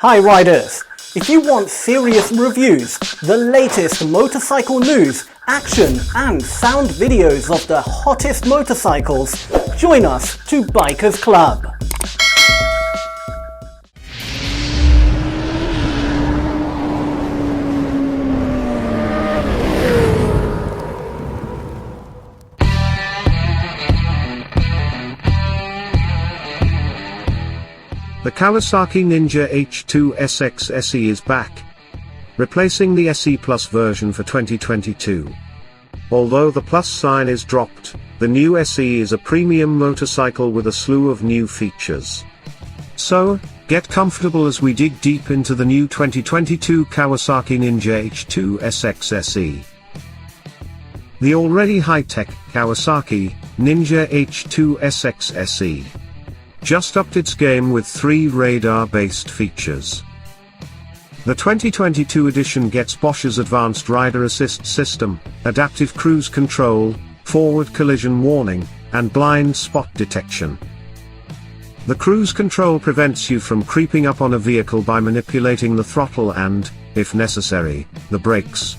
Hi riders! If you want serious reviews, the latest motorcycle news, action and sound videos of the hottest motorcycles, join us to Bikers Club. The Kawasaki Ninja H2 SX SE is back, replacing the SE Plus version for 2022. Although the plus sign is dropped, the new SE is a premium motorcycle with a slew of new features. So, get comfortable as we dig deep into the new 2022 Kawasaki Ninja H2 SX SE. The already high-tech Kawasaki Ninja H2 SX SE just upped its game with 3 radar-based features. The 2022 edition gets Bosch's advanced rider assist system, adaptive cruise control, forward collision warning, and blind spot detection. The cruise control prevents you from creeping up on a vehicle by manipulating the throttle and, if necessary, the brakes.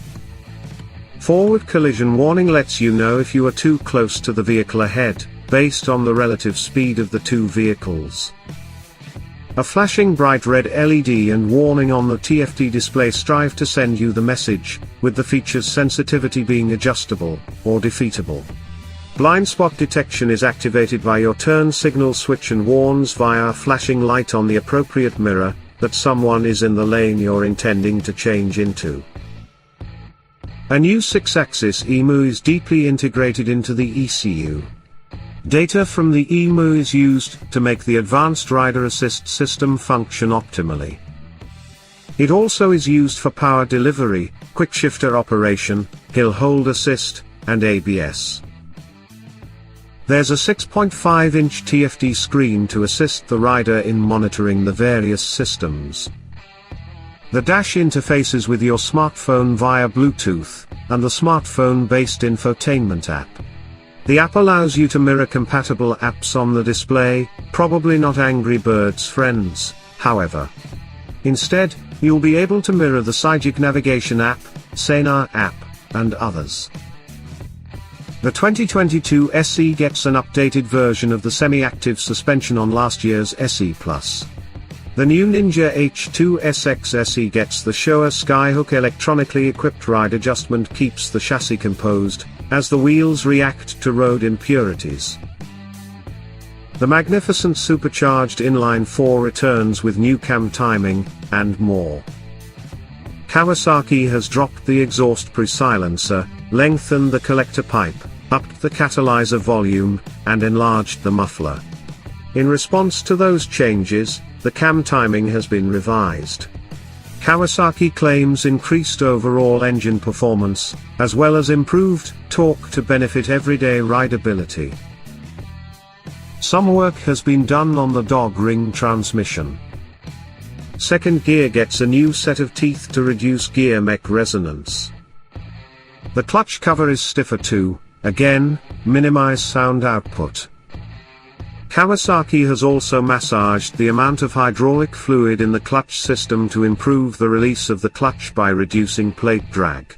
Forward collision warning lets you know if you are too close to the vehicle ahead, based on the relative speed of the two vehicles. A flashing bright red LED and warning on the TFT display strive to send you the message, with the feature's sensitivity being adjustable, or defeatable. Blind spot detection is activated by your turn signal switch and warns via a flashing light on the appropriate mirror, that someone is in the lane you're intending to change into. A new 6-axis EMU is deeply integrated into the ECU. Data from the EMU is used to make the advanced rider assist system function optimally. It also is used for power delivery, quick shifter operation, hill hold assist, and ABS. There's a 6.5-inch TFT screen to assist the rider in monitoring the various systems. The dash interfaces with your smartphone via Bluetooth, and the smartphone-based infotainment app. The app allows you to mirror compatible apps on the display, probably not Angry Birds Friends, however. Instead, you'll be able to mirror the Cyjik navigation app, Senar app, and others. The 2022 SE gets an updated version of the semi-active suspension on last year's SE Plus. The new Ninja H2 SX SE gets the Showa Skyhook electronically equipped ride adjustment keeps the chassis composed, as the wheels react to road impurities. The magnificent Supercharged inline 4 returns with new cam timing, and more. Kawasaki has dropped the exhaust pre-silencer, lengthened the collector pipe, upped the catalyzer volume, and enlarged the muffler. In response to those changes, the cam timing has been revised. Kawasaki claims increased overall engine performance, as well as improved torque to benefit everyday rideability. Some work has been done on the dog ring transmission. Second gear gets a new set of teeth to reduce gear mech resonance. The clutch cover is stiffer to, again, minimize sound output. Kawasaki has also massaged the amount of hydraulic fluid in the clutch system to improve the release of the clutch by reducing plate drag.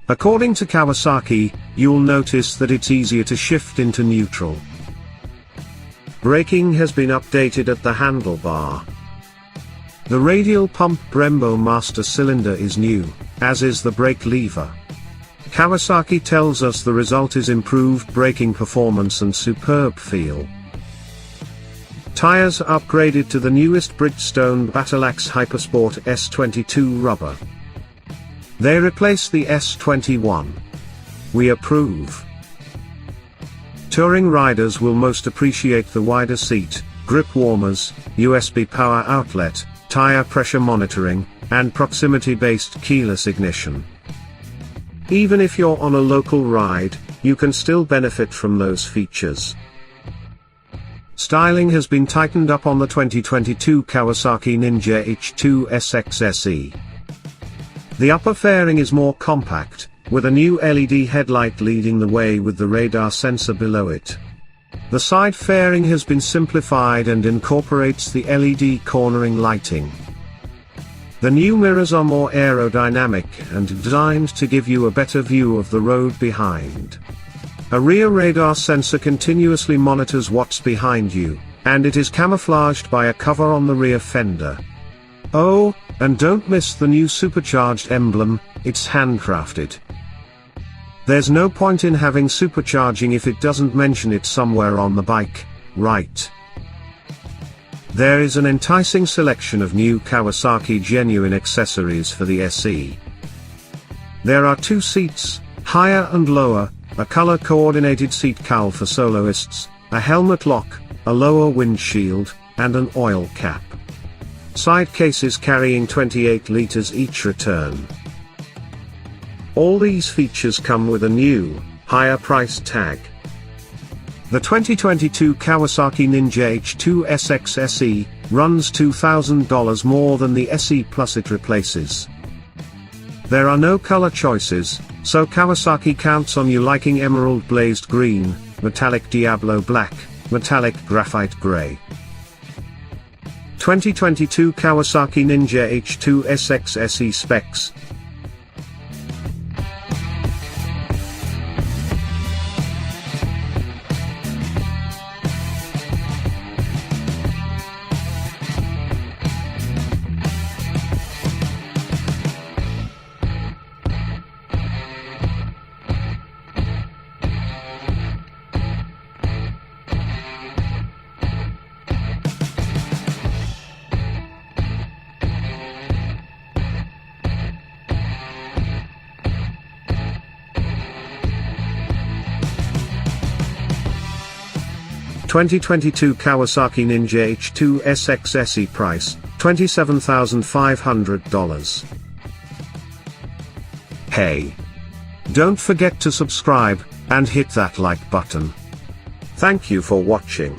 According to Kawasaki, you'll notice that it's easier to shift into neutral. Braking has been updated at the handlebar. The radial pump Brembo master cylinder is new, as is the brake lever. Kawasaki tells us the result is improved braking performance and superb feel. Tires are upgraded to the newest Bridgestone Battleaxe Hypersport S22 rubber. They replace the S21. We approve. Touring riders will most appreciate the wider seat, grip warmers, USB power outlet, tire pressure monitoring, and proximity-based keyless ignition. Even if you're on a local ride, you can still benefit from those features. Styling has been tightened up on the 2022 Kawasaki Ninja H2 SX SE. The upper fairing is more compact, with a new LED headlight leading the way with the radar sensor below it. The side fairing has been simplified and incorporates the LED cornering lighting. The new mirrors are more aerodynamic and designed to give you a better view of the road behind. A rear radar sensor continuously monitors what's behind you, and it is camouflaged by a cover on the rear fender. Oh, and don't miss the new Supercharged emblem, it's handcrafted. There's no point in having supercharging if it doesn't mention it somewhere on the bike, right? There is an enticing selection of new Kawasaki genuine accessories for the SE. There are 2 seats, higher and lower, a color-coordinated seat cowl for soloists, a helmet lock, a lower windshield, and an oil cap. Side cases carrying 28 liters each return. All these features come with a new, higher price tag. The 2022 Kawasaki Ninja H2 SX SE runs $2,000 more than the SE Plus it replaces. There are no color choices, so Kawasaki counts on you liking emerald blazed green, metallic Diablo black, metallic graphite gray. 2022 Kawasaki Ninja H2 SX SE specs. $2022 Kawasaki Ninja H2 SX SE price, $27,500. Hey! Don't forget to subscribe, and hit that like button. Thank you for watching.